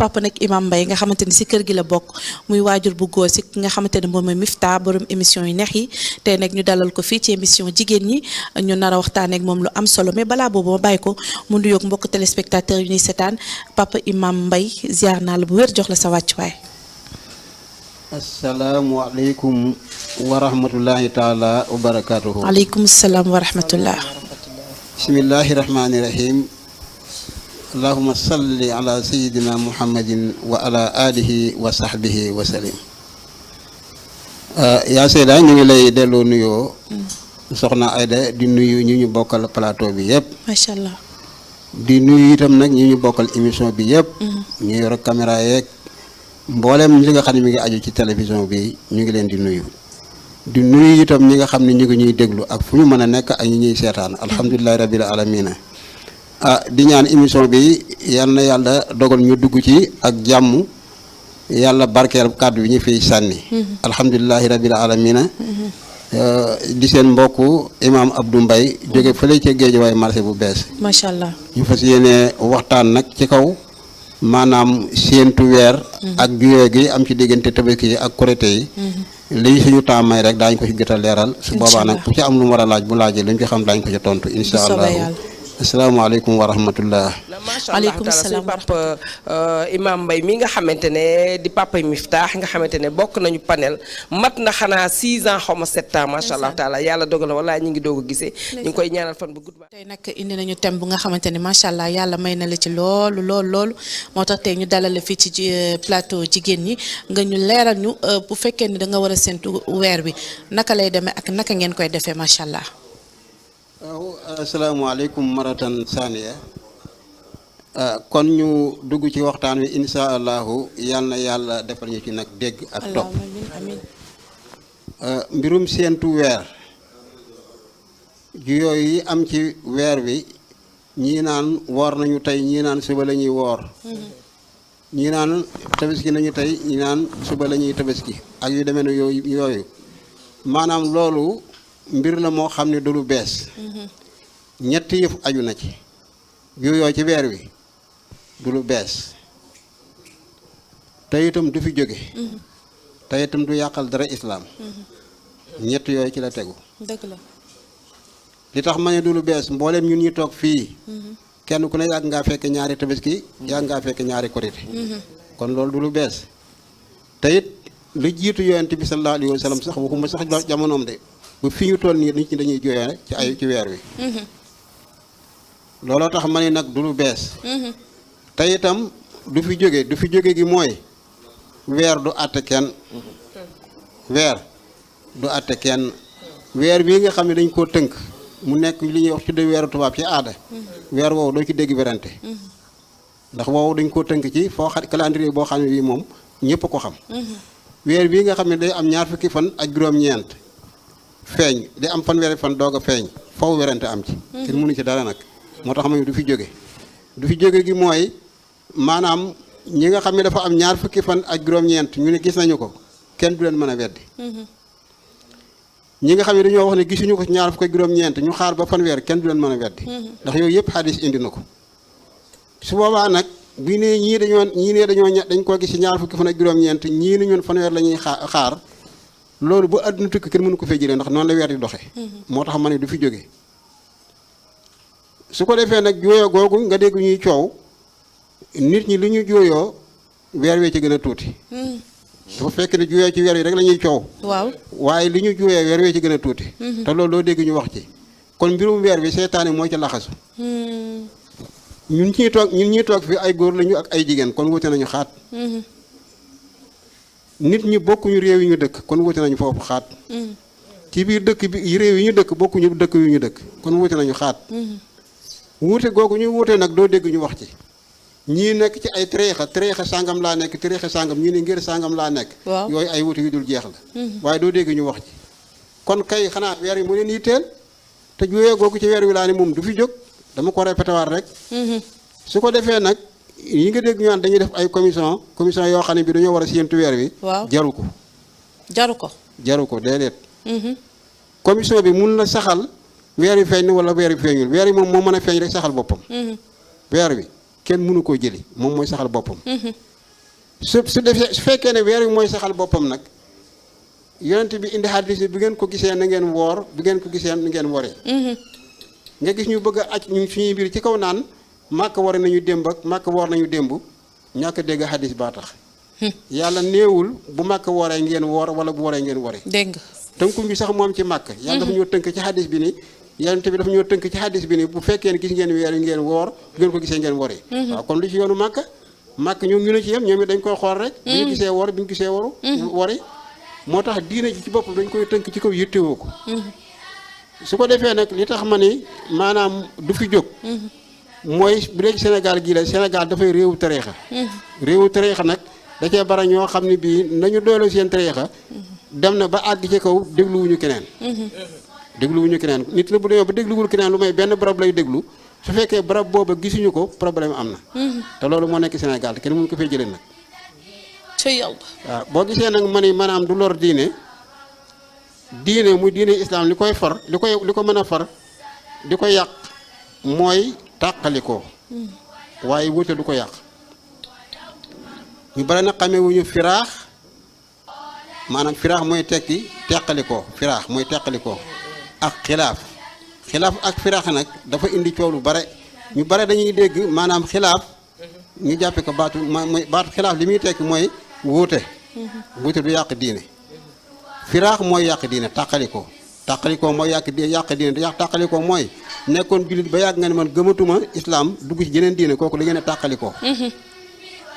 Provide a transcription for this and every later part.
papa nag Imam Mbaye nga xamante ni si kër gi la bokk muy waajur bu góor si nga xamante ne moom mooy Mifta borom émission yu neex yi tey nag ñu dalal ko fii ci émission jigéen ñi ñu nar a waxtaanee ak moom lu am solo mais balaa boobu ma bàyyi ko mu nuyoog mbokk téléspectateur yu ñuy seetaan papa Imam Mbaye ziar naa la bu wér jox la sa wàccuwaay. asalaamualeykum wa rahmatullahi taala wa barakaatuhu. aleykum salaam wa rahmatullah. bismillahi rahmaani rahim. allahuma salli ala sayidina muhammadin wa ala alihi wa sahbihi wa salim. yaa Seyda ñu ngi lay delloo nuyoo. soxna Aida di nuyu ñu bokkal plateau bi yëpp. macha allah. di nuyu itam nag ñu bokkal émission bi yëpp. ñu yor caméra yeeg. mboolem li nga xam ne mi ngi aju ci télévision bi ñu ngi leen di nuyu itam ñi nga xam ne ñu ngi ñuy déglu ak fu ñu mën a nekk ak ñi ñuy seetaan alhamdulilahi rabbil alamina di ñaan émission bi yal na yàlla dogal ñu dugg ci ak jàmm yàlla barkeel kàddu yi ñu fiy sànni alhamdulilahi rabbil alamina di seen mbokku imam Abdou Mbaye jóge fële ca Géejawaay marché bu bees macha allah ñu fas yéene waxtaan nag ci kaw maanaam séentu weer ak juyee gi am ci diggante tabaski yi ak korite yi lii suñu temps may rek daañ ko ci jot a leeral su boobaa nag ku ci am lu mu war a laaj bu laajee lu ñu ci xam daañ ko ci tontu insha allah asalaamaaleykum wa rahmatullah. macha allah taala suñu papa Imam Mbaye mi nga xamante ne di papa Miftah nga xamante ne bokk nañu panel mat na xanaa 6 ans xaw ma 7 ans macha allah taala yàlla dogal na wala ñu ngi doog a gisee. ñu ngi koy ñaanal fan bu gudd ba. tey nag indi nañu thème bu nga xamante ne macha allah yàlla may na la ci loolu moo tax tey ñu dalal la fii ci plateau jigéen ñi nga ñu leeral ñu bu fekkee ni da nga war a séntu weer bi naka lay demee ak naka ngeen koy defee macha allah. waaw asalaamaaleykum maratan saniya kon ñu dugg ci waxtaan wi insha allahu yal na yàlla defal ñu ci nag dégg ak topp mbirum séentu weer ju yooyu yi am ci weer wi ñii naan woor nañu tey ñii naan suba la ñuy woor ñii naan tabaski nañu tey ñii naan suba la ñuy tabaski ak yu demee ne yooyu maanaam loolu mbir la moo xam ne du lu bees ñetti yëf aju na ci yooyu ci weer wi du lu bees te itam du fi jóge te itam du yàqal dara islaam ñett yooyu ci la tegu dëgg la li tax ma ne du lu bees mbooleem ñun ñi toog fii kenn ku ne yàgg ngaa fekk ñaari tabaski yàgg ngaa fekk ñaari korite kon loolu du lu bees te it lu jiitu yonent bi sallallahu alayhi wa sallam sax waxuma sax jamonoom de bu fi ñu toll nii nit ñi dañuy jooyee ci weer wi looloo tax ma ne nag du lu bees te itam du fi jóge gi mooy weer du àtte kenn weer bii nga xam ne dañ koo tënk mu nekk li ñuy wax tudde weeru tubaab ci aada weer woowu doo ci dégg werante ndax woowu dañ koo tënk ci foo xam calendrier boo xam ne bii moom ñëpp ko xam weer bii nga xam ne day am ñaar fukki fan ak juróom-ñeent feeñ di am fanweeri fan doog a feeñ foofu werante am ci kenn mënu ci dara nag moo tax ma du fi jóge gi mooy maanaam ñi nga xam ne dafa am ñaar fukki fan ak juróom-ñeent ñu ne gis nañu ko kenn du leen mën a weddi ñi nga xam ne dañoo wax ne gisuñu ko ñaar fukki ak juróom-ñeent ñu xaar ba fanweer kenn du leen mën a weddi ndax yooyu yëpp xadis indi na ko su boobaa nag bu ne ñii dañ koo gis ci ñaar fukki fan ak juróom-ñeent ñii ni ñun fanweer la ñuy xaar loolu bu àdduna tukki kenn mënu ko fee jëlee ndax noonu la weer di doxe moo tax ma ne du fi jóge su ko defee nag jooyoo googu nga dégg ñuy coow nit ñi li ñu jooyoo weer wee ci gën a tuuti dafa fekk ne jooyoo ci weer wi rek la ñuy coow waaw waaye li ñu jooyoo weer wee ci gën a tuuti te loolu doo dégg ñu wax ci kon mbirum weer wi seetaane moo ci laxasu ñun ñuy toog fi ay góor lañu ak ay jigéen kon wute nañu xaat nit ñi bokkuñu réew yi ñu dëkk kon wute nañu foofu xaat ci biir dëkk bi réew yi ñu dëkk bokkuñu dëkk yu ñu dëkk kon wute nañu xaat wuute googu ñu wuute nag doo dégg ñu wax ci ñii nekk ci ay tariixa sàngam laa nekk tariixa sàngam ñii ne ngir sàngam laa nekk yooyu ay wuute yu dul jeex la waaye doo dégg ñu wax ci kon kay xanaa weer yi mu leen yitteel te juyee googu ci weer wi laa ne moom du fi jóg dama ko répété waat rek su ko defee nag yi nga dégg ñu naan dañuy def ay commission yoo xam ne bi dañoo war a séentu weer wi jaru ko déedéet commission bi mun na saxal weer wi feeñ wala weer wi feeñul weer wi moom moo mën a feeñ rek saxal boppam weer wi kenn mënu koo jëli moom mooy saxal boppam. su fekkee ne weer wi mooy saxal boppam nag yonent bi indi hadis bi ngeen ko gisee na ngeen woor bu ngeen ko gisee na ngeen woree. nga gis ñu bëgg a aj ñu suñuy mbir ci kaw naan màkk war nañu démb ak màkk woor nañu démb ñàkk a dégg hadis baa tax. yàlla néewul bu màkk wooree ngeen woor wala bu woree ngeen woree. dégg nga tënku ñu sax moom ci màkk. yàlla dafa ñoo tënk ci hadis bi ni yonent bi dafa ñoo tënk ci hadis bi ni bu fekkee ne gis ngeen weer yi ngeen woor bu ngeen ko gisee ngeen woree. waaw kon lu ci yoonu màkk màkk ñoom ñu ne ci yem ñoom it dañ koy xool rek. bu ñu gisee wor bu ñu gisee waru. wori moo tax diine ji ci boppam dañ koy tënk ci kaw yittewoo ko. su ko defee nag li tax ma ni maanaam du fi jóg. mooy bu dee Sénégal gii la Sénégal dafay réewu tariixa. réewu tariixa nag da cee bara ñoo xam ne bii nañu dooloo seen tariixa dem na ba àgg ci kaw dégluwuñu keneen. dégluwuñu keneen nit la bu demee ba dégluwul keneen lu may benn barab lay déglu su fekkee barab booba gisuñu ko problème am na. te loolu moo nekk Sénégal te kenn mënu ko fay jëlee nag. yàlla. waaw boo gisee nag ma ni maanaam du lor diine muy diine islam li koy far li ko mën a far di ko yàq mooy tàqalikoo waaye wuute du ko yàq ñu bare na xamee wuñu firaax maanaam firaax mooy tekki teqalikoo firaax mooy teqalikoo ak xilaaf ak firaax nag dafa indi coow lu bare ñu bare dañuy dégg maanaam xilaaf ñu jàppe ko mooy baatu xilaaf li muy tekki mooy wuute du yàq diine firaax mooy yàq diine tàqalikoo mooy yàq diine tàqalikoo mooy nekkoon jullit ba yàgg nga ne man gëmatuma islam dugg ci jeneen diine kooku da ngeen a tàqalikoo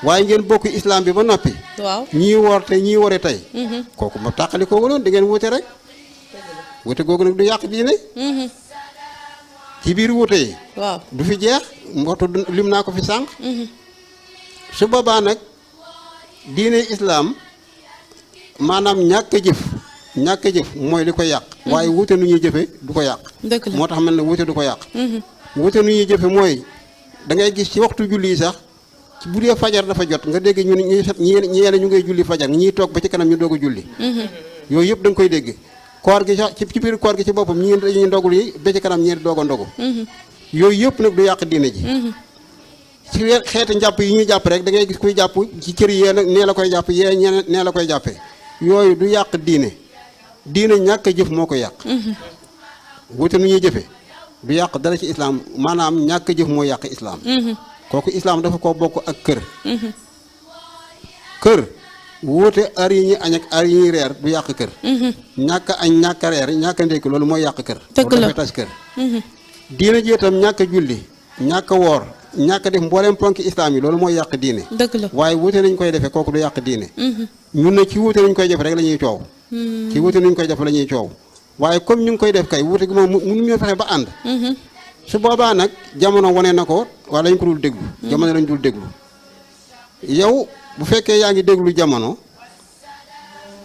waaye ngeen bokk islam bi ba noppi waaw ñii woor tey ñii wore tey kooku ma tàqalikoo waloon da ngeen wuute rek wuute googu nag du yàq diine ci biir wuute yi waaw du fi jeex waxtu lim naa ko fi sànq su boobaa nag diine islam maanaam ñàkk a jëf mooy li ko yàq waaye wuute nu ñuy jëfe du ko yàq moo tax mel ne wuute du ko yàq wuute nu ñuy jëfe mooy da ngay gis ci waxtu julli yi sax bu dee fajar dafa jot nga dégg ñu ñeene ñu ngay julli fajar ñiy toog ba ci kanam ñu doog a julli yooyu yëpp da nga koy dégg koor gi sax ci biir koor gi ci boppam ñi dañuy ndogul yi ba ci kanam ñeenti doog a ndogu yooyu yëpp nag du yàq diine ji ci xeeti njàpp yi ñuy jàpp rek da ngay gis kuy jàpp ci cër yee nag nee la koy jàpp yee ñeneen nee la koy jàppee yooyu du yàq diine ñàkk a jëf moo ko yàq wute nu ñuy jëfe du yàq dara ci islam maanaam ñàkk a jëf moo yàq islam kooku islam dafa ko bokk ak kër wuute ar yi ñuy añ ak ar yi ñuy reer du yàq kër ñàkk añ ñàkk reer ñàkk ndékki loolu mooy yàq kër loolu dafay tas kër diine ji itam ñàkk a julli ñàkk a woor ñàkk a def mbooleem ponki islam yi loolu mooy yàq diine waaye wuute nañ koy defee kooku du yàq diine ñun nag ci wuute nañ koy def rek la ñuy coow ci wuute nañ koy def la ñuy coow waaye comme ñu ngi koy def kay wuute gi moom mënuñoo fexe ba ànd su boobaa nag jamono wane na ko wala lañ ko dul déglu jamono lañ dul déglu yow bu fekkee yaa ngi déglu jamono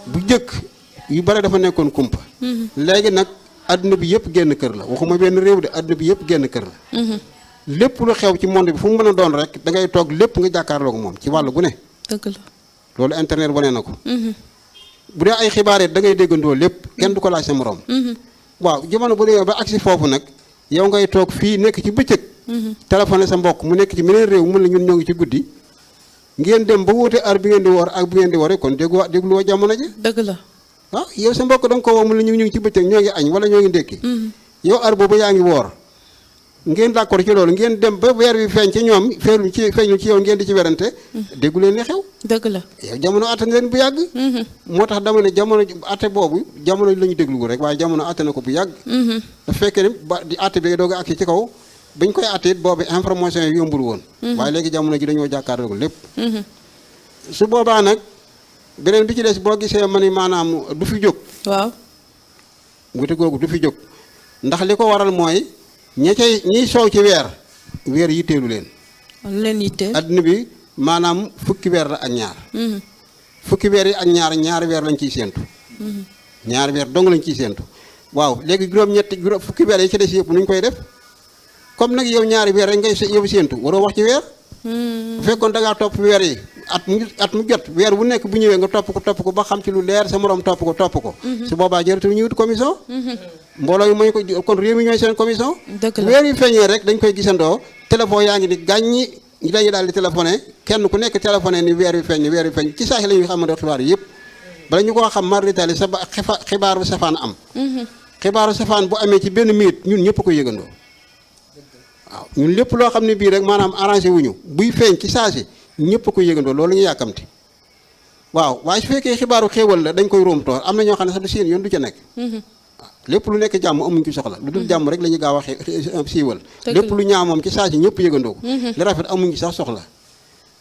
bu jëkk yu bare dafa nekkoon kumpa léegi nag adduna bi yëpp génn kër la waxuma benn réew de adduna bi yëpp génn kër la lépp lu xew ci monde bi fu mu mën a doon rek da ngay toog lépp nga jàkkaarloo ko moom ci wàllu bu ne dëgg la loolu internet wane na ko bu dee ay xibaar da ngay déggandoo lépp kenn du ko laaj sa morom waaw jamono bu dee ba agsi foofu nag yow ngay toog fii nekk ci bëccëg téléphoné sa mbokk mu nekk ci meneen réew mun la ñun ñoo ngi ci guddi ngeen dem ba wuute ar bi ngeen di woor ak bu ngeen di woore kon dégluwoo jamono ji dëgg la waaw yow sa mbokk da nga ko woo mun la ñu ngi ci bëccëg ñoo ngi añ wala ñoo ngi ndékki yow ar boobu yaa ngi woor ngeen d'accord ci loolu ngeen dem ba weer wi feeñ ci ñoom feeñu ci yow ngeen di ci werante déggu leen li xew dëgg la yow jamono atte na leen bu yàgg moo tax dama ne jamono atte boobu jamono la ñu déglu rek waaye jamono atte na ko bu yàgg da fekkee ne ba di atte bi doog a agsi ci kaw bañ koy atte it boobu information yi yombul woon waaye léegi jamono ji dañoo jàkkaarloo lépp su boobaa nag beneen bi ci des boo gisee ma ni maanaam du fi jóg waaw wute googu du fi jóg ndax li ko waral mooy ñiy soow ci weer yitteelu leen lu leen yitteel adduna bi maanaam fukki weer la ak ñaar fukki weer yi ak ñaari weer lañ ciy séentu ñaari weer dong lañ ciy séentu waaw léegi juróom fukki weer yi ci des yëpp nu ñu koy def comme nag yow ñaari weer rek ngay yow séentu waroo wax ci weer bu fekkoon da ngaa topp weer yi at mu jot weer bu nekk bu ñëwee nga topp ko ba xam ci lu leer sa morom topp ko su boobaa jërëtul ñu wut commission mbooloo yi mooy kon réew mi ñooy seen commission weer yi feeñee rek dañ koy gisandoo téléphone yaa ngi di gàññi ñu dañuy daal di téléphoné kenn ku nekk téléphoné ni weer wi feeñ ci saa si la ñuy xamante xibaar yi yëpp bala ñu koo xam maritali sa xibaaru safaan am xibaaru safaan bu amee ci benn minute ñun ñëpp ko yëgandoo waaw ñun lépp loo xam ne bii rek maanaam arrangé wuñu buy feeñ ci saa si ñëpp ko yëgandoo loolu ñu yàkkamti waaw waaye su fekkee xibaaru xéewal la dañ koy róomtoo am na ñoo xam ne sax du seen yoon du ca nekk lépp lu nekk jàmm amuñ ci soxla lu dul jàmm rek la ñuy gaaw a siiwal lépp lu ñaaw moom ci saa si ñëpp yëgandoo ko li rafet amuñ ci sax soxla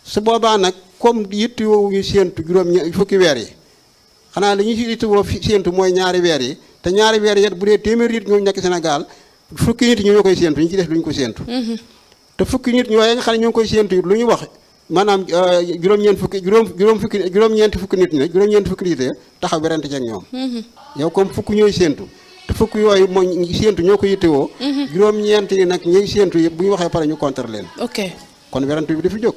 su boobaa nag comme yitti woowu ñu séentu fukki weer yi xanaa li ñu si yitti woo séentu mooy ñaari weer yi te ñaari weer yi bu dee téeméer nit ñoo nekk Sénégal fukki nit ñoo koy séentu ñu ci def duñ ko séentu te fukki nit ñooy nga xam ne ñoo ngi koy séentu lu ñu wax maanaam juróom-ñeenti fukki nit ñi juróom-ñeenti fukki nit taxaw werante ci ak ñoom yow comme fukk ñooy séentu te fukk yooyu mooy séentu ñoo ko yittewoo juróom-ñeenti ni nag ñuy séentu yëpp bu ñu waxee pare ñu contre leen kon werante bi dafa jóg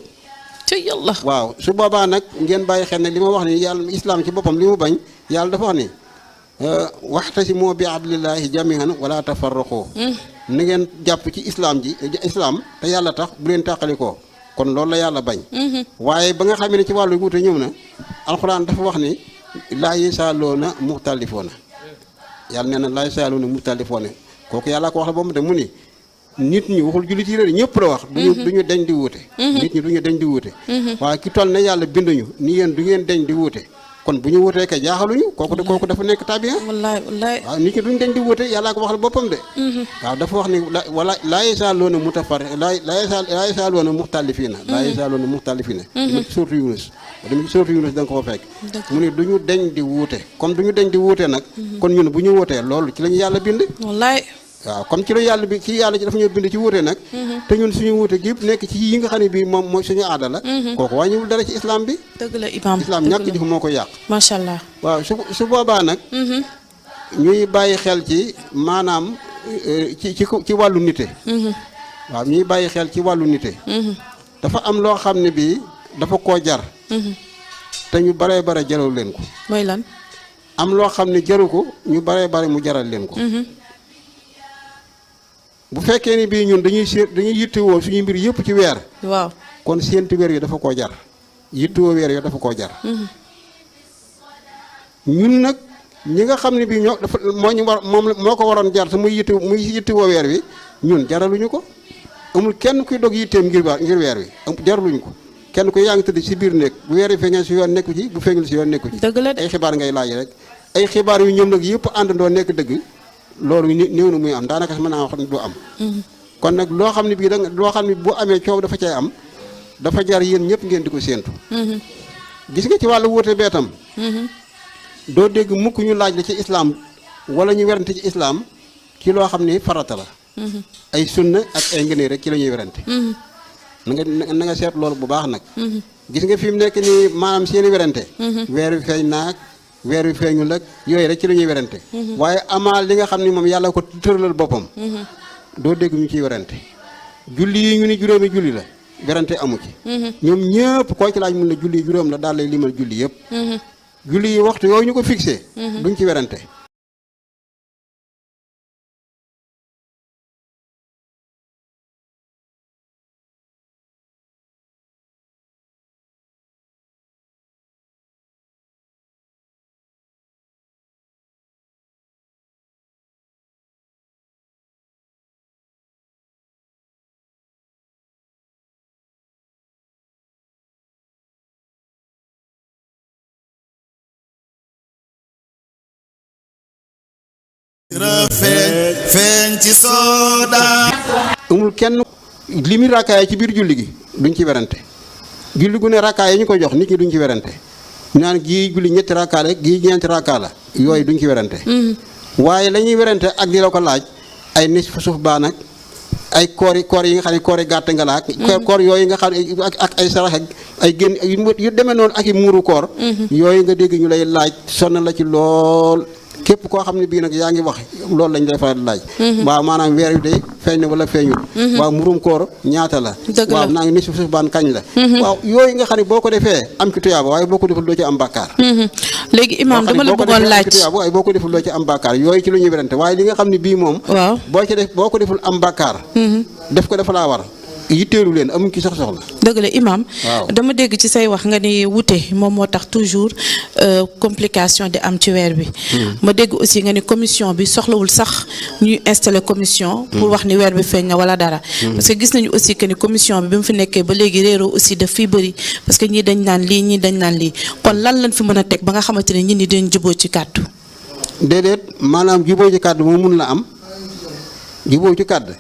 ci yàlla waaw su boobaa nag ngeen bàyyi xel ne li ma wax ni yàlla islam ci boppam li mu bañ yàlla dafa wax ni waxtasimu bi hablillahi jamihan wala tafarraqu na ngeen jàpp ci islam te yàlla tax bu leen tàqalikoo kon loolu la yàlla bañ waaye ba nga xam ne ci wàllu wuute ñëw na alxuraan dafa wax ni laa yasaaluuna muxtalifoona yàlla nee na laa yasaaluuna muxtalifoona kooku yàlla ko wax la ba mu de mu ni nit ñi waxul jullit yi réer ñëpp la wax duñu deñ di wuute nit ñi duñu deñ di wuute waaye ki toll na yàlla binduñu ni yéen du ngeen deñ di wuute kon bu ñu wuutee kay jaaxaluñu kooku dafa nekk tabiya wallaay waaw nit ñi duñu deñ di wuute yàllaa ko wax la boppam de waaw dafa wax ni wala laa yasaaluuna laa yasaaluuna muxtalifiina laa yasaaluuna muxtalifiina dama ci sourate Yunus da nga ko fa fekk mu ne duñu deñ di wuute comme duñu deñ di wuute nag kon ñun bu ñu wuutee loolu ci la ñu yàlla bind wallaay waaw comme ci la yàlla bi ci yàlla ci dafa ñoo bind ci wuute nag te ñun suñu wuute gépp nekk ci yi nga xam ne bii moom mooy suñu aada la kooku wàññiwul dara ci islam bi dëgg la imam islam ñàkk jëf moo ko yàq macha allah waaw su boobaa nag ñuy bàyyi xel ci maanaam ci wàllu nite waaw ñuy bàyyi xel ci wàllu nite dafa am loo xam ne bii dafa koo jar te ñu bare jaral leen ko mooy lan am loo xam ne jaru ko ñu bare mu jaral leen ko bu fekkee ni bii ñun dañuy yittewoo suñu mbir yëpp ci weer waaw kon séentu weer yi dafa koo jar yittewoo weer yi dafa koo jar ñun nag ñi nga xam ne bii ñoo dafa moo ko waroon jar te muy yittewoo weer wi ñun jaraluñu ko amul kenn kuy dog yitteem ngir weer wi jaraluñu ko kenn ku yaa ngi tëdd ci biir néeg bu weer wi feeñee si yoon nekku ci bu feeñul si yoon nekku ci ay xibaar ngay laaj rek ay xibaar yu ñoom nag yëpp àndandoo nekk dëgg loolu néew na muy am daanaka mën naa wax du am kon nag loo xam ne bii loo xam ne bu amee coow dafa cay am dafa jar yéen ñëpp ngeen di ko séentu gis nga ci wàllu wuute beetam doo dégg mukk ñu laaj la ci islam wala ñu werante ci islam ci loo xam ne farata la ay sunna ak ay ngëneel rek ci la ñuy werante na nga seet loolu bu baax nag gis nga fi mu nekk nii maanaam seeni werante weer wi feeñ naag weer wi feeñul ak yooyu rek ci la ñuy werante waaye amaal li nga xam ne moom yàlla ko tëralal boppam doo dégg ñu ciy werante julli yi ñu ni juróomi julli la werante amu ci ñoom ñëpp koo ci laaj mun la julli juróom la daal lay limal julli yëpp julli yi waxtu yooyu ñu ko fixé duñ ci werante feeñ ci sooda amul kenn li muy rakkaay ci biir julli gi duñ ci werante julli gu ne rakkaay yi ñu ko jox nit ñi duñ ci werante naan gii julli ñetti rakkaa la gii ñeenti rakkaa la yooyu duñ ci werante waaye la ñuy werante ak di la ko laaj ay nis fa suuf baa nag ay koor yi nga xam ne koor yi gàtt nga laak koor yooyu nga xam ne ak ay sarax ak ay génn yu demee noonu ak i muuru koor yooyu nga dégg ñu lay laaj sonn la ci lool képp koo xam ne bii nag yaa ngi wax loolu lañ lay faral di laaj waaw maanaam weer wi day feeñ na wala feeñul waaw murum koor ñaata la waaw naa ngi ni suuf baan kañ la waaw yooyu nga xam ne boo ko defee am ci tuyaaba waaye boo ko deful doo ci am bàkkaar léegi imaam dama la bëggoon laaj tuyaaba waaye boo ko deful doo ci am bàkkaar yooyu ci lu ñuy werante waaye li nga xam ne bii moom waaw boo ko deful am bàkkaar def ko dafa laa war yitteelu leen amuñ ci sax soxla. dëgg la imam waaw. dama dégg ci say wax nga ni wute moom moo tax toujours complication di am ci weer bi. ma dégg aussi nga ni commission bi soxlawul sax ñuy installer commission. pour wax ni weer bi feeñ na wala dara. parce que gis nañu aussi que ni commission bi mu fi nekkee ba léegi réeroo aussi daf fiy bëri parce que ñii dañ naan lii ñii dañ naan lii kon lan lañ fi mën a teg ba nga xamante ne ñi ni dañ juboo ci kàddu. déedéet maanaam juboo ci kàddu moom mun la am juboo ci kàddu.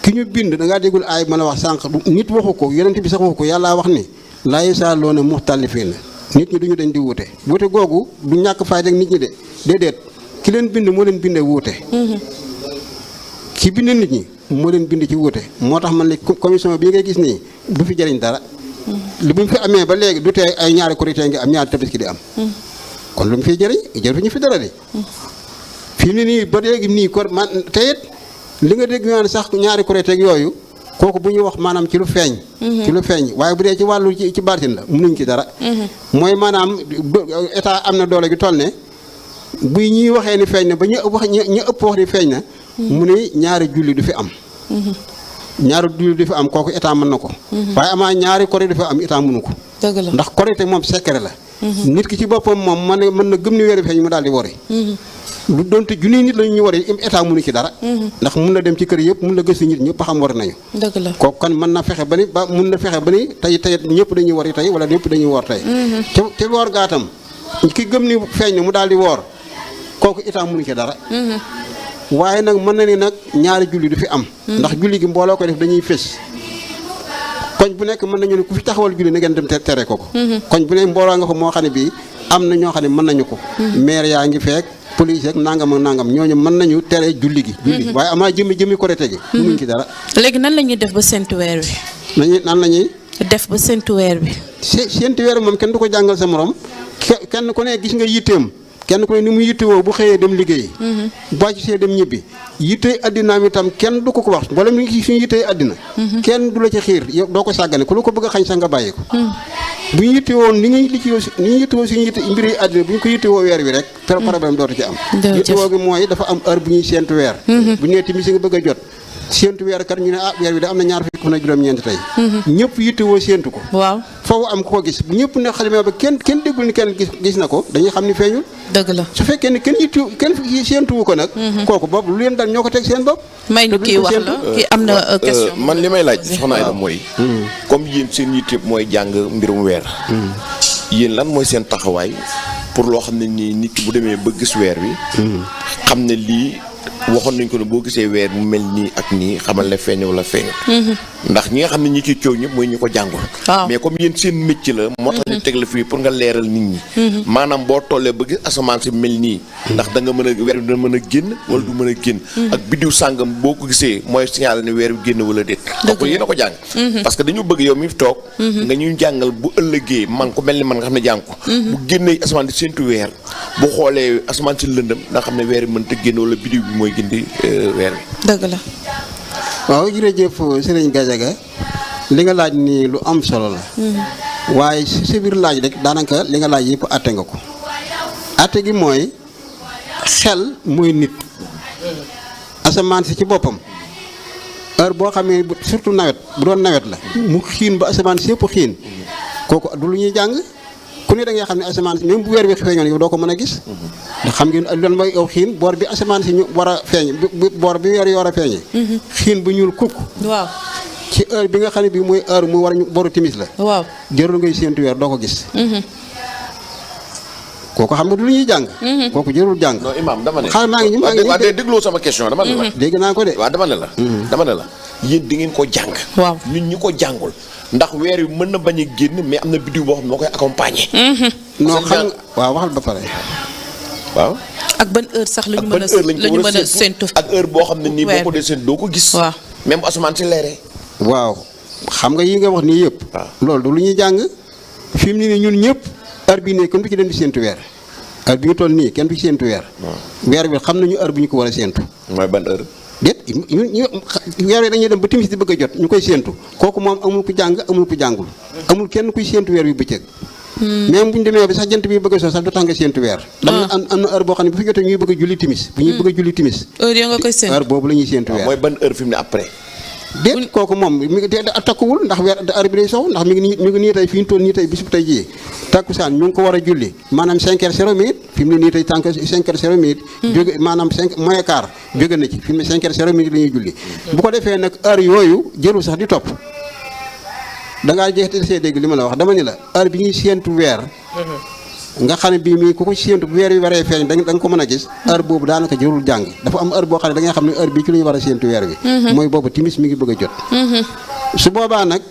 ki ñu bind da ngaa déggul aay mën a wax sànq nit waxu ko yonent bi sax waxu ko yàllaa wax ni laa yazaaluuna muxtalifiina nit ñi duñu dañ di wuute wuute googu du ñàkk fayda ak nit ñi de déedéet ki leen bind moo leen bindee wuute. ki bind nit ñi moo leen bind ci wuute moo tax man ne commission bii ngay gis nii du fi jëriñ dara. li bu ñu fi amee ba léegi du tee ay ñaari korité nga am ñaari tabaski di am. kon lu mu fiy jëriñ ñu fi dara de. fii mu ne nii ba léegi nii kon man te it li nga dégg naan sax ñaari korité ak yooyu kooku bu ñu wax maanaam ci lu feeñ. ci lu feeñ waaye bu dee ci wàllu ci baatin la mënuñ ci dara. mooy maanaam état am na doole gi toll ne buy ñuy waxee ni feeñ na ba ñu ëpp wax ni feeñ na. mu ne ñaari julli du fi am. ñaari julli du fi am kooku état mën na ko. waaye amaa ñaari korité du fi am état mënu ko. dëgg la ndax korité moom secret la. nit ki ci boppam moom mën na gëm ni weeru feeñ mu daal di wori. lu doonte junniy nit la ñu wari état mënu ci dara. ndax mun na dem ci kër yëpp mun na gëstu nit ñëpp xam war nañu. dëgg la kooku kan mën na fexe ba ni mun na fexe ba ni tey ñëpp dañuy wari tey wala ñëpp dañuy woor tey. te woor gaatam ki gëm ni feeñ na mu daal di woor kooku état mënu ci dara. waaye nag mën na ni nag ñaari julli du fi am. ndax julli gi mbooloo koy def dañuy fés. koñ bu nekk mën nañu ne ku fi taxawal julli na ngeen dem tere ko. koñ bu ne mbooloo nga fa moo xam ne bii am na ñoo xam ne mën nañu ko. maire yaa ngi feek police ak nangam ak nangam ñooñu mën nañu tere julli gi. waaye amaa jëmmi korite gi. mënuñ ci dara. léegi nan la ñuy def ba séntu weer wi. nan la ñuy. def ba séntu weer bi. séntu weer moom kenn du ko jàngal sa morom kenn ku ne gis nga yitteem kenn ku ne ni mu yittewoo bu xëyee dem liggéeyi. boo ci see dem ñibbi yittee addinaam itam kenn du ko wax wala mi ngi suñu yittee addina. kenn du la ci xiir yow doo ko sàggane ku la ko bëgg a xañ sax nga bàyyi ko. bu ñu yittewoo ni ñu yittewoo suñu yitte mbiri addina bu ñu ko yittewoo weer wi rek. problème dootu ci am. yittewoo gi mooy dafa am heure bu ñuy séentu weer. bu ñu nee timis nga bëgg a jot. séentu weer kat ñu ne weer wi da am na ñaar fukki fan ak juróom-ñeent tey. ñëpp yittewoo séentu ko. waaw foofu am ku ko gis bu ñëpp ne xalima ba kenn déggul ni kenn gis na ko dañuy xam ni feeñul. dëgg la su fekkee ni kenn séentuwu ko nag. kooku boobu lu leen dal ñoo ko teg seen bopp. may ñu kii wax la kii am na question. man li may laaj soxna Aida mooy. comme yéen seen yitte mooy jàng mbirum weer. yéen lan mooy seen taxawaay pour loo xam ne nii nit ki bu demee ba gis weer wi. xam ne lii. waxoon nañ ko ne boo gisee weer mu mel nii ak nii xamal ne feeñ wala feeñ. ndax ñi nga xam ne ñi ci coow ñëpp mooy ñu ko jàngul. mais comme yéen seen métier la. moo tax ñu teg la fii pour nga leeral nit ñi. maanaam boo tollee ba gis asamaan si mel nii. ndax da nga mën a weer bi dina mën a génn wala du mën a génn. ak biddiw sàngam boo ko gisee mooy signalé ne weer bi génn wala déet. donc yéen a ko jàng. parce que dañu bëgg yow mi fi toog. nga ñuy jàngal bu ëllëgee man ko mel ni man nga xam ne jàng ko. bu génnee asamaan di séntu weer bu xoolee asamaan si lëndëm da nga xam ne weer bi mënta génn wala biddiw bi mooy gindi weer wi. dëgg la. waaw jërëjëf Serigne Gadiaga li nga laaj nii lu am solo la. waaye si sa biir laaj rek daanaka li nga laaj yëpp atte nga ko. atte gi mooy xel mooy nit. asamaan si ci boppam heure boo xamee surtout nawet bu doon nawet la. mu xiin ba asamaan si yëpp xiin. kooku du lu ñuy jàng. ku ne da ngay xam ne asamaan si même bu weer bi feeñoon yow doo ko mën a gis. ndax xam ngeen lan mooy aw xiin boor bi asamaan si ñu war a feeñ boor bi weer yi war a feeñee. xiin bu ñuul kukk. waaw ci heure bi nga xam ne bii mooy heure mu war a boru timis la. waaw jarul ngay séentu weer doo ko gis. kooku xam nga du lu ñuy jàng. kooku jarul jàng. non Imaam dama ne. xaaral maa ngi waaw dégloo sama question dama ne la. dégg naa ko de. waaw dama ne la. dama ne la yéen di ngeen ko jàng. waaw ñun ñi ko jàngul. ndax weer wi mën na bañ a génn mais am na biddiw boo xam ne moo koy accompagner. non xam waaw waxal ba pare. waaw. ak ban heure sax la ñu mën a séntu ak heure boo xam ne nii boo ko dee séntu doo ko gis. waaw même asamaan si leeree. waaw xam nga yi nga wax nii yëpp. loolu du lu ñuy jàng fi mu ne nii ñun ñëpp heure bii ne kenn du ci dem di séntu weer. heure bi ñu toll nii kenn du ci séntu weer. weer bi xam nañu heure bi ñu ko war a séntu. mooy ban heure. déet ñu weer wi dañuy dem ba timis di bëgg a jot ñu koy séentu kooku moom amul ku jàng amul ku jàngul amul kenn kuy séentu weer wi bëccëg. même bu ñu demee ba sax jant bi bëgg a soo sax du tax nga séentu weer. am na heure boo xam ne bu fi jotee ñuy bëgg a julli timis. bu ñuy bëgg a julli timis. heure yoo nga koy séentu heure boobu la ñuy séentu weer. mooy ban heure fi mu ne après. déet kooku moom mi ngi takkuwul ndax weer heure bi day sow ndax mi ngi nii tey fi ñu toll nii tey bisub tey jii takkusaan ñu ngi ko war a julli maanaam 5 heures 0 minute fi mu ne nii tey tànk 5 heures 0 minute jóge maanaam 5 moins quart jóge na ci fi mu ne 5 heures 0 minute la ñuy julli bu ko defee nag heure yooyu jëlul sax di topp dangaa jeexte see dégg li ma la wax dama ni la heure bi ñuy séentu weer nga xam ne bii mii ku ko séentu bu weer wi waree feeñ da nga ko mën a gis heure boobu daanaka jërul jàng dafa am heure boo xam ne da ngay xam ne heure bii ci lu ñu war a séentu weer wi mooy boobu timis mi ngi bëgg a jot su boobaa nag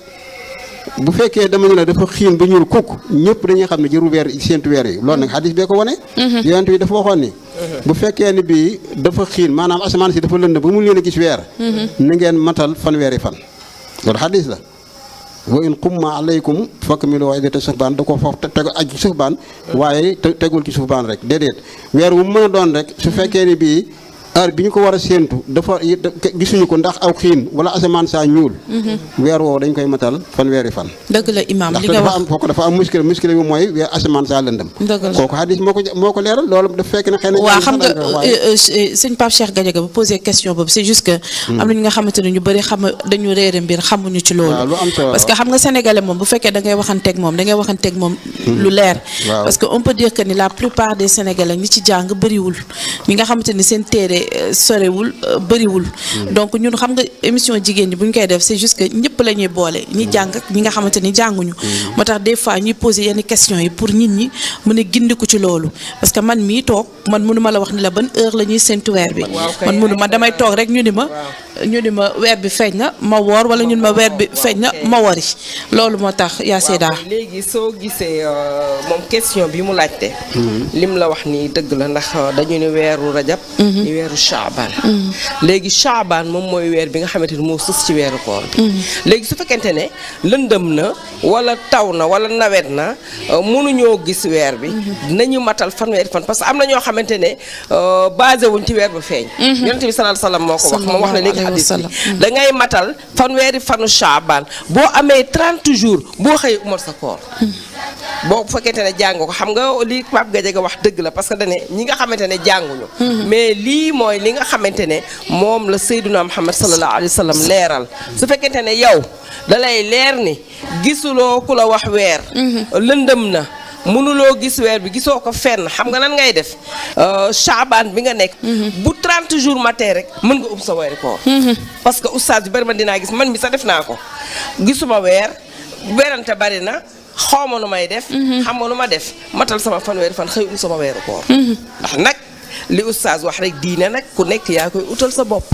bu fekkee dama ni la dafa xiin ba ñuul kukk ñëpp dañuy xam ne jërul weer séentu weer yi loolu nag xadis bee ko wane yonent bi dafa waxoon ni bu fekkee ni bii dafa xiin maanaam asamaan si dafa lënd ba mu leen a gis weer na ngeen matal fanweeri fan loolu xadis la wa in qumma alaykum fakmilu iddata suhbaan da ko foofu tegu aj ci suhbaan waaye tegul ci suhbaan rek déedéet weer wu mën a doon rek su fekkee ni bii heure bi ñu ko war a séentu dafa gisuñu ko ndax aw xiin wala asamaan saa ñuul weer woowu dañ koy matal fanweeri fan dëgg la imaam li ndax nga dafa wax am foofu dafa am muskile bi mooy weer asamaan saa lëndëm dëgg la kooku hadis moo ko leeral loolu dafa fekk ne xëy na waaw xam nga sëñ Pape Cheikh Gadiaga ba posé question boobu c'est juste que am na ñu nga xamante ne ñu bëri dañu réere mbir xamuñu ci loolu parce que xam nga sénégalais moom bu fekkee da ngay waxanteeg moom lu leer parce que on peut dire que ni la plupart des sénégalais ñi ci jàng bëriwul ñi nga xamante ni seen téere sorewul bëriwul donc ñun xam nga émission jigéen ñi bu ñu koy def c'est juste que ñëpp la ñuy boole ñi jàng ak ñi nga xamante ni jànguñu moo tax des fois ñuy poser yenn questions yi pour nit ñi mën a gindiku ci loolu parce que man mii toog man mënu ma la wax ni la ban heure la ñuy séntu weer bi man mënu ma damay toog rek ñu ni ma weer bi feeñ na ma woor wala ñun ma weer bi feeñ na ma wori loolu moo tax yaa seeda léegi soo gisee moom question bi mu laajte lim la wax ni dëgg la ndax dañu ni weeru rajab ni weeru Shaabaan léegi Shaabaan moom mooy weer bi nga xamante ni moo sës ci weeru koor léegi su fekkente ne lëndëm na wala taw na wala nawet na mënuñoo gis weer bi dinañu matal fanweeri fan parce que am na ñoo xamante ne basé wuñ ci weer ba feeñ yonent bi sallallahu alayhi wasallam moo ko wax moom wax na léegi xadis bi da ngay matal fanweeri fanu Shaabaan boo amee 30 jours boo xëy umal sa koor boo fekkente ne jàng ko xam nga li Pape Gadiaga wax dëgg la parce que dane ñi nga xamante ne jànguñu mais lii mooy li nga xamante ne moom la Seydina Muhammad sallallahu alayhi wa sallam leeral su fekkente ne yow da lay leer ni gisuloo ku la wax weer lëndëm na mënuloo gis weer bi gisoo ko fenn xam nga nan ngay def Shaabaan bi nga nekk bu 30 jours matee rek mën nga sa weeri koor parce que oustaz bi bari man dinaa gis man mi sax def naa ko gisuma weer werante bari na xaw ma nu may def xam nga nu ma def matal sama fanweeri fan xëy sama weeru koor ndax nag li oustaz wax rek diine nag ku nekk yaa koy utal sa bopp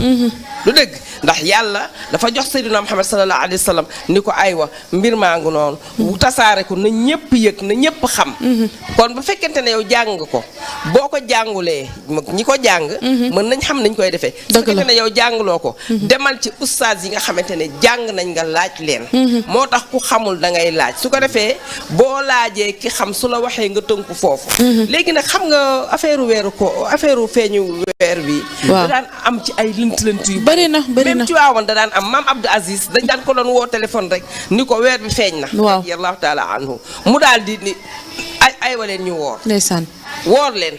du dëgg ndax yàlla dafa jox Seydina Muhammad sallallahu alayhi wa sallam ni ko aywa mbir maa ngi noonu tasaare ko na ñëpp yëg na ñëpp xam kon bu fekkente ne yow jàng ko boo ko jàngulee ñi ko jàng mën nañ xam nañ koy defee su fekkente ne yow jànguloo ko demal ci oustaz yi nga xamante ne jàng nañ nga laaj leen moo tax ku xamul da ngay laaj su ko defee boo laajee ki xam su la waxee nga tënku foofu léegi nag xam nga affaire feeñu weer bi da daan am ci ay lënt yu bari na même ci waawoon da daan am maam Abdou Aziz dañ daan ko doon woo téléphone rek ni ko weer bi feeñ na radiyallahu taala anhu mu daal di ni ay wa leen ñu woor ndeysaan woor leen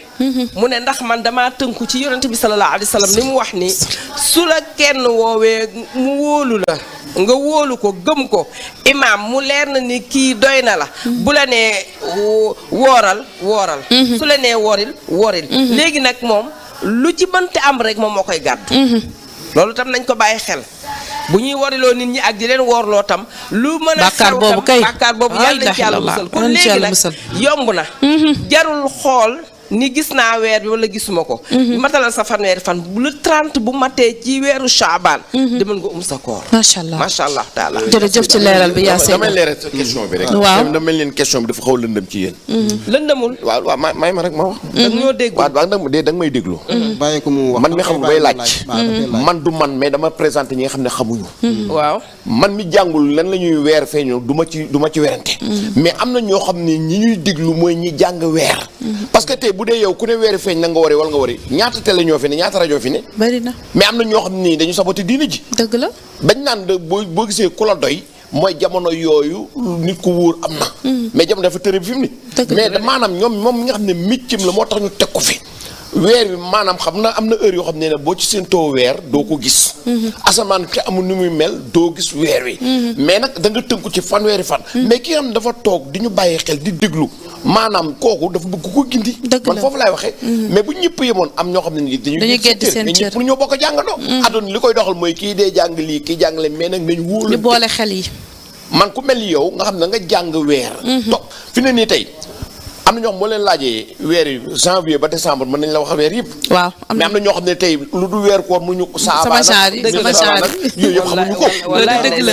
mu ne ndax man dama tënku ci yonent bi sallallahu alayhi wa sallam ni mu wax ni su la kenn woowee mu wóolu la nga wóolu ko gëm ko imaam mu leer na ni kii doy na la bu la nee wooral su la nee woril léegi nag moom lu ci mënte am rek moom moo koy gàddu loolu tam nañ ko bàyyi xel bu ñuy wariloo nit ñi ak di leen woorloo tam lu mën a xew tam bàkkaar boobu yàlla nañ ci yàlla musal kon léegi nag yomb na jarul xool ni gis naa weer bi wala gisuma ko matalal sa fanweeri fan bu le 30 bu matee ci weeru Shaabaan di mën nga sa koor macha allah taala jërëjëf ci leeral bi yaa damay leeral sa question bi rek waaw dama mel leen question bi dafa xaw a lëndëm ci yéen lëndëmul waaw may ma rek ma wax da ñoo dégg waaw da nga may déglu bàyyi ko mu wax man mi xam bay laaj man du man mais dama présenté ñi nga xam ne xamuñu waaw man mi jàngul lan la ñuy weer feeñu du ma ci werante mais am na ñoo xam ne ñi ñuy déglu mooy ñi jàng weer parce que tey bu dee yow ku ne weeri feeñ na nga wari wala nga wari ñaata télé ñoo fi ne ñaata rajo fi ne bari na mais am na ñoo xam ni dañu saboté diine ji dëgg la dañ naan boo gisee ku la doy mooy jamono yooyu nit ku wóor am na mais jamono dafa tërë bi fi mu ni mais maanaam ñoom moom mi nga xam ne miccim la moo tax ñu teg ko fi weer bi maanaam xam na am na heure yoo xam ne boo ci seen too weer doo ko gis. asamaan te amul ni muy mel doo gis weer wi. mais nag da nga tënku ci fanweeri fan. mais ki nga xam ne dafa toog di ñu bàyyi xel di déglu maanaam kooku dafa bëgg ko gindi. man foofu laay waxee. mais bu ñëpp yemoon am ñoo xam ne nii dañuy gedd seen cër ñëpp ñoo bokk a jàngandoo. adoon li koy doxal mooy kii dee jàng lii kii jàngale mais nag nañu wóolu. ñu boole xel yi. man ku mel ni yow nga xam ne nga jàng weer. toog fi ne nii tey. am na ñoo xam moo leen laajee weer yi janvier ba décembre mën nañ la wax weer yëpp. waaw mais am na ñoo xam ne tey lu du weer koor mu ñu. sama genre yooyu yëpp xamuñu ko. dëgg la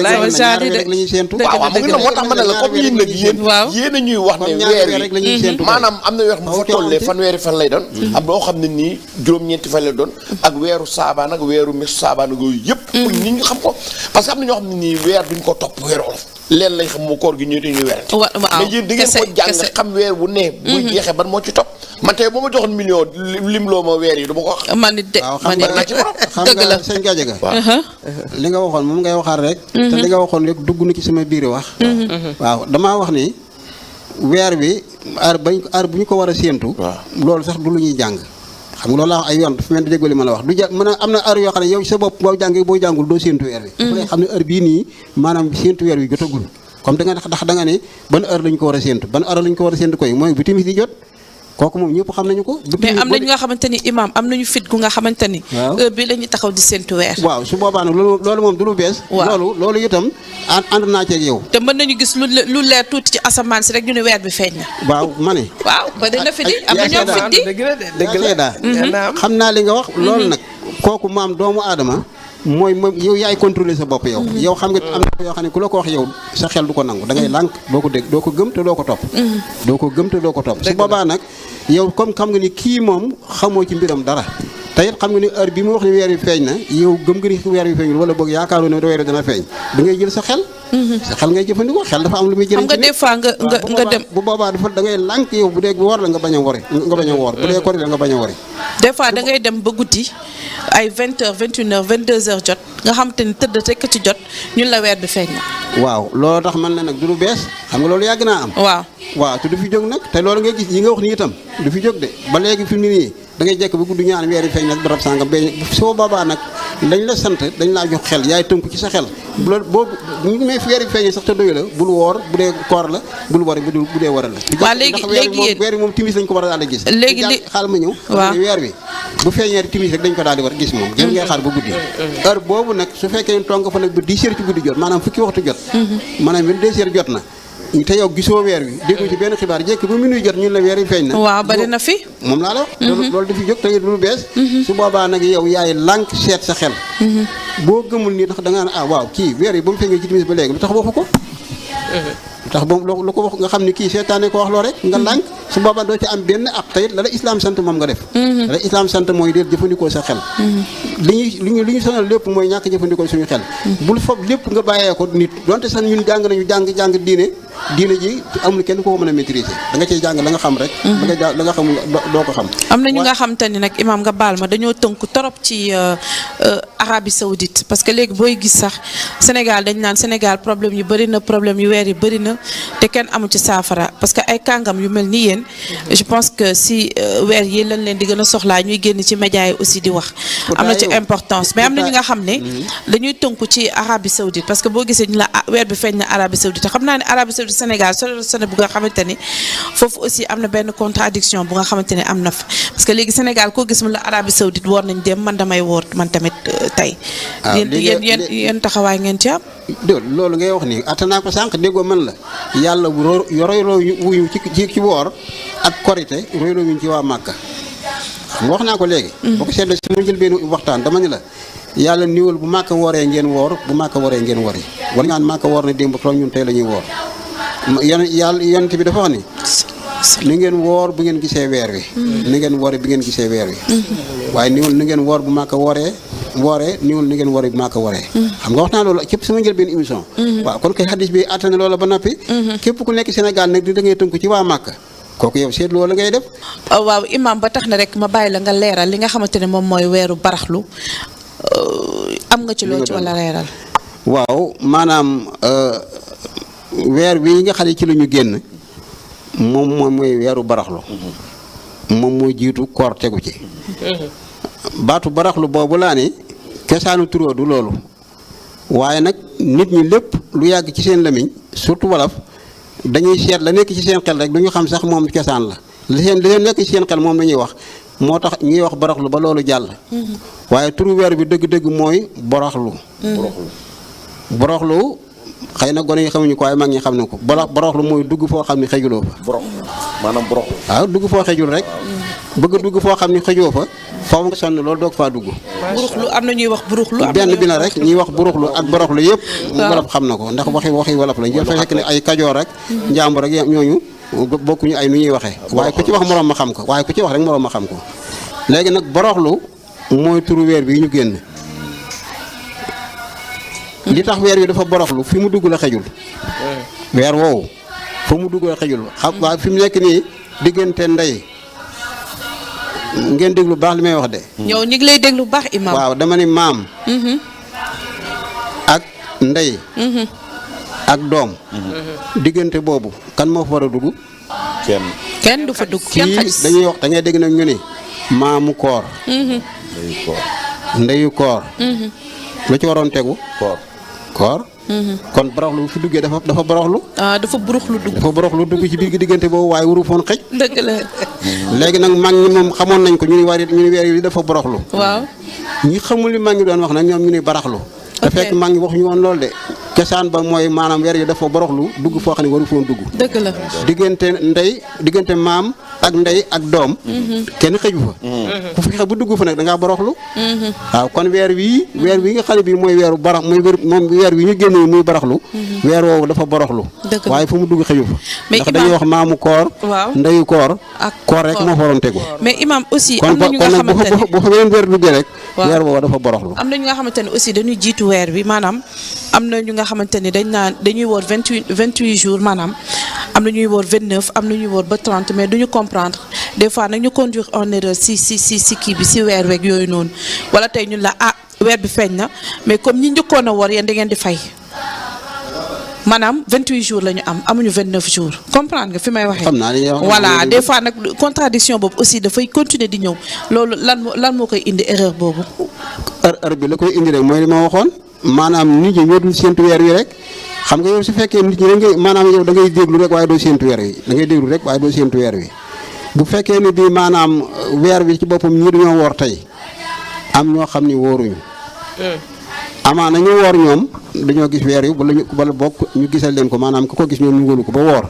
sama genre yi rek la ñuy séentu. waaw mu ngi moo tax ma ne la comme yéen nag yéen a ñuy wax ne weer yi maanaam am na weer bu fa tollee fanweeri fan lay doon. am loo xam ne nii juróom-ñeenti fan lay doon. ak weeru saabaan ak weeru mes saabaan ak yooyu yëpp. pour nit ñi xam ko parce que am na ñoo xam ne nii weer duñ ko topp weeru olof leen lañ xam moo koor gi ñuy weer mais yéen da ngeen ko jàng xam weer bu ne buy jeexee ban moo ci topp man tey boo ma joxoon million lim loo ma weer yi du ma ko wax man it de man it xam nga sëñ Gadiaga li nga waxoon moom ngay waxaat rek te li nga waxoon rek dugg na ci sama biir wax waaw damaa wax ni weer bi ar bu ñu ko war a séentu loolu sax du lu ñuy jàng xam nga loolu laa wax ay yoon dafa mel ni déggoo li ma la wax du ja mën a am na heure yoo xam ne yow sa bopp boo jàngee boo jàngul doo séentu weer bi bu dee xam ne heure bii nii maanaam séentu weer bi jotagul comme da nga ndax da nga ne ban heure lañ ko war a séentu ban heure lañ ko war a séentu koy mooy bu timis di jot kooku moom ñëpp xam nañu ko mais am nañu nga xamante ni imam am nañu fit gu nga xamante ni heure bi la ñuy taxaw di séentu weer waaw su boobaa nag loolu moom du lu bees loolu itam ànd naa ci ak yow te mën nañu gis lu leer tuuti ci asamaan si rek ñu ne weer bi feeñ na waaw ma ne waaw ba dina fi di am na ñoom fit di dëgg la daa xam naa li nga wax loolu nag kooku maam doomu aadama mooy yow yaay contrôler sa bopp yow yow xam nga am na yoo xam ne ku la ko wax yow sa xel du ko nangu da ngay lànk doo ko dégg doo ko gëm te doo ko topp doo ko gëm te doo ko topp su boobaa nag yow comme xam nga ni kii moom xamoo ci mbiram dara te it xam nga ni heure bi mu wax ni weer wi feeñ na yow gëm nga ni weer wi feeñul wala boog yaakaaru ne weer wi dana feeñ da ngay jël sa xel sa xel ngay jëfandikoo xel dafa am lu muy jëriñ xam nga des fois nga dem bu boobaa dafa da ngay lànk yow bu dee woor la nga bañ a wori nga bañ a woor bu dee kori la nga bañ a wori des fois da ngay dem ba guddi ay 20h 21h 22h jot nga xam te ni tëdd rekk ci jot ñun la weer bi feeñ na waaw loolu tax man la nag du lu bees xam nga loolu yàgg naa am waaw te du fi jóg nag te loolu ngay gis yi nga wax ni itam du fi jóg de ba léegi fi mu ne nii da ngay jekk ba gudd ñaan weer yi feeñ nag barab sàngam ba soo boobaa nag dañ la sant dañ laa jox xel yaay tënku ci sa xel boo ñu may weer yi feeñ sax te doyu la bul woor bu dee koor la bul wori bu dee waral la waaw léegi weer yi moom timis lañ ko war a daal di gis léegi xaal ma ñëw weer wi bu feeñee timis rek dañ ko daal di war gis moom jël ngay xaar ba guddi heure boobu nag su fekkee toog nga fa nag ba 10 heures ci guddi jot maanaam fukki waxtu jot maanaam 22 heures jot na te yow gisoo weer wi déggu ci benn xibaar jekk ba minuit jot ñun la weer wi feeñ na waaw bari na fi moom laa la wax loolu dafi jóg te lu bees su boobaa nag yow yaay lànk seet sa xel boo gëmul nii tax da ngaa ne waaw kii weer yi ba mu feeñee ci timis ba léegi lu tax waxu ko lu tax moom lu ko wax nga xam ni kii seetaane ko wax loo rek nga lànk su boobaa doo ci am benn ak tayit la la islam sant moom nga def la la islam sant mooy deel jëfandikoo sa xel li ñu sonal lépp mooy ñàkk jëfandikoo suñu xel bul foog lépp nga bàyyee ko nit donte sax ñun jàng nañu jàng diine ji amul kenn koo mën a maîtriser da nga cey jàng la nga xam rek la nga xamul doo ko xam am na ñu nga xam te ni nag imaam nga baal ma dañoo tënk torop ci Arabie Saoudite parce que léegi booy gis sax Sénégal dañ naan Sénégal problème yu bëri na problème yu weer yi bëri na te kenn amu ci saafara parce que ay kàngam yu mel ni yéen je pense que si weer yi lañ leen di gën a soxlaa ñuy génn ci médias yi aussi di wax am na ci importance mais am na ñu nga xam ne dañuy tënku ci Arabie Saoudite parce que boo gisee ñu la weer bi feeñ na Arabie Saoudite te xam naa ne Arabie Saoudite Sénégal sone bu nga xamante ni foofu aussi am na benn contradiction bu nga xamante ne am na fa parce que léegi Sénégal koo gis mu la Arabie Saoudite woor nañ dem man damay woor man tamit tey yéen taxawaay ngeen ci am loolu ngay wax nii attanaa ko sànq déggoo man la yàlla royloo wuñu ci woor ak korite royloo wuñu ci waa Màkka xam nga wax naa ko léegi boo ko seetlee si ma jël benn waxtaan dama ni la yàlla niwal bu Màkka wooree ngeen woor bu Màkka wooree ngeen wori wala ngaan Màkka woor na démb toog ñun tey la ñuy woor yonent bi dafa wax ni ngeen woor bu ngeen gisee weer wi ni ngeen woore bi ngeen gisee weer wi waaye niwul ni ngeen woor bu Màkka wooree niwul ni ngeen woore bu Màkka wooree xam nga wax naa loolu képp sama njël benn émission waaw kon kay hadis bi attane loola ba noppi képp ku nekk Sénégal nag di da ngay tënku ci waa Màkka kooku yow seet loolu ngay def waaw imam ba tax na rek ma bàyyi la nga leeral li nga xamante ne moom mooy weeru baraxlu am nga ci loo ci wala leeral waaw maanaam weer wi nga xam ne ci la ñu génn moom mooy weeru baraxlu moom mooy jiitu koor tegu ci baatu baraxlu boobu laa ni cosaanu turoo du loolu waaye nag nit ñi lépp lu yàgg ci seen lamiñ surtout wolof dañuy seet la nekk ci seen xel rek du ñu xam sax moom cosaan la li leen nekk ci seen xel moom la ñuy wax moo tax ñuy wax baraxlu ba loolu jàll waaye turu weer bi dëgg-dëgg mooy boroxlu boroxlu xëy na gone yi xamuñu ko waaye mag ñi xam na ko boroxlu mooy dugg foo xam ne xëjuloo fa maanaam boroxlu waaw dugg foo xëjul rek bëgg dugg foo xam ne xëjoo fa faaw nga sonn loolu doog faa dugg buruxlu am na ñuy wax buruxlu benn bi la rek ñuy wax buruxlu ak boroxlu yëpp wolof xam na ko ndax waxi wolof la ñu fa fekk ne ay kajoor rek njàmbur rek ñooñu bokkuñu ay nu ñuy waxee waaye ku ci wax moroom ma xam ko waaye ku ci wax rek moroom ma xam ko léegi nag boroxlu mooy turu weer bi ñu génn li tax weer wi dafa boroxlu fi mu dugg la xejul weer woowu fa mu dugg la xejul xam waaye fi mu nekk nii diggante ndey ngeen déglu baax li may wax de ñëw ñu ngi lay déglu baax imam waaw dama ni maam ak ndey ak doom diggante boobu kan moo fa war a dugg kenn du fa dugg kenn kii dañuy wax da ngay dégg nag ñu ni maamu koor ndeyu koor lu ci waroon tegu koor kon boroxlu bu fi duggee dafa boroxlu dafa buruxlu dugg ci biir diggante boobu waaye waru foon xëj dëgg la léegi nag mag ñi moom xamoon nañ ko ñu ni weer yi dafa boroxlu waaw ñi xamul li mag ñi doon wax nag ñoom ñu ni baraxlu te fekk mag ñi waxuñu woon loolu de cosaan ba mooy maanaam weer yi dafa boroxlu dugg foo xam ne waru foon dugg dëgg la diggante maam ak ndey ak doom kenn xëju fa ku fexe bu dugg fa nag da ngaa boroxlu waaw kon weer wi nga xam ne bii mooy weeru barax mooy moom weer wi ñu génne muy baraxlu weer woowu dafa boroxlu waaye fu mu dugg xëju fa ndax dañuy wax maamu koor ndeyu koor ak koor rek moo fa waroon tegu mais imam aussi am na ñu nga xamante ne bu fa beneen weer duggee rek weer woowu dafa boroxlu am na ñu nga xamante ne aussi dañuy jiitu weer bi maanaam am na ñu nga xamante ni dañuy woor 28 jours maanaam am na ñuy woor 29 am na ñuy woor ba 30 mais duñu comprendre des fois nag ñu conduire en erreur si kii bi si weer weeg yooyu noonu wala tey ñun la weer bi feeñ na mais comme ñi njëkkoon a woor yéen da ngeen di fay maanaam 28 jours la ñu amuñu 29 jours comprendre nga fi may waxee. xam naa li voilà des fois nag contradiction boobu aussi dafay continuer di ñëw loolu lan moo koy indi erreur boobu. erreur bi la koy indi rek mooy li ma waxoon maanaam nit ñi ñoo dul séntu weer wi rek xam nga yow su fekkee nit ñi da ngay maanaam yow da ngay déglu rek waaye doo séntu weer wi da ngay déglu rek waaye doo séntu weer wi bu fekkee ni bii maanaam weer wi ci boppam ñii dañoo woor tey am ñoo xam ni wóoruñu. amaana ñu woor ñoom dañoo gis weer wi wala bokk ñu gisal leen ko maanaam ku ko gis ñoom ñu wóolu ko ba woor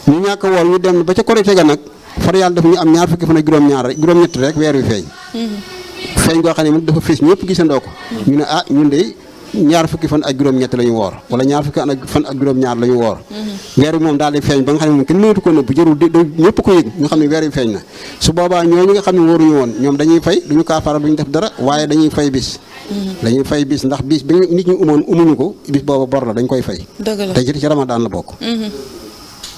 ñu ñàkk woor ñu dem ba ca korite ga nag far yàlla dafa ñu am ñaar fukki fan ak juróom-ñett rek weer wi feeñ. feeñ goo xam ne moom dafa fees ñëpp gisandoo ko. ñu ne ñun de ñaar fukki fan ak juróom-ñett la ñu woor wala ñaar fukki fan ak juróom-ñaar la ñu woor. weer wi moom daal di feeñ ba nga xam ne moom kenn mënatu ko nëbb jërul ñëpp ko yëg ñu xam ne weer wi feeñ na su boobaa ñooñu nga xam ne wóoruñu woon ñoom dañuy fay duñu kaafara duñu def dara waaye dañuy fay bis. dañuy fay bis ndax bis bi nit ñi umuñu ko bis booba bor la dañ koy fay. dëgg la te ci ramadaan la bokk.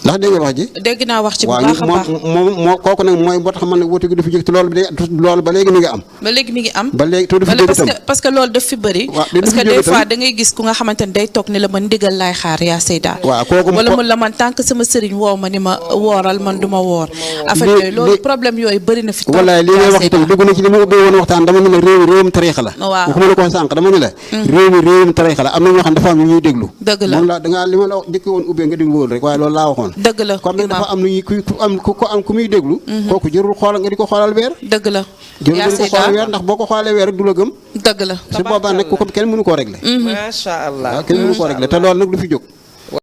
ndax dégg nga wax ji. dégg naa wax ci bu baax a baax moom kooku nag mooy boo tax man nag woote gi du fi jóg te loolu ba léegi mi ngi am. ba léegi mi ngi am. ba léegi te du fi jóg itam parce que loolu daf fi bëri. parce que des fois da ngay gis ku nga xamante ne day toog ne la man ndigal laay xaar yaa Seyda. waaw kooku wala mun la man tant que sama sëriñ woo ma ni ma wooral man du ma woor. affaire yooyu loolu problème yooyu bëri na fi. wallaay li may wax itam dugg na ci li ma ubbee woon waxtaan dama ne la réewum tariixa la. waaw waxuma la ko sànq dama ne la. réewum tariixa la am na ñoo xam dafa am ñuy déglu. dëgg la moom la da ngaa li ma la njëkk woon ubbee nga déglu woon rek waaye loolu laa waxoon. dëgg la dafa am lu ku muy déglu. kooku jërul xoolal nga di ko xoolal weer. dëgg la jërul nga di ko xoolal weer ndax boo ko xoolee weer rek du la gëm. dëgg la su boobaa nag ku ko kenn mënu koo régler. macha allah waaw kenn mënu koo régler te loolu nag du fi jóg.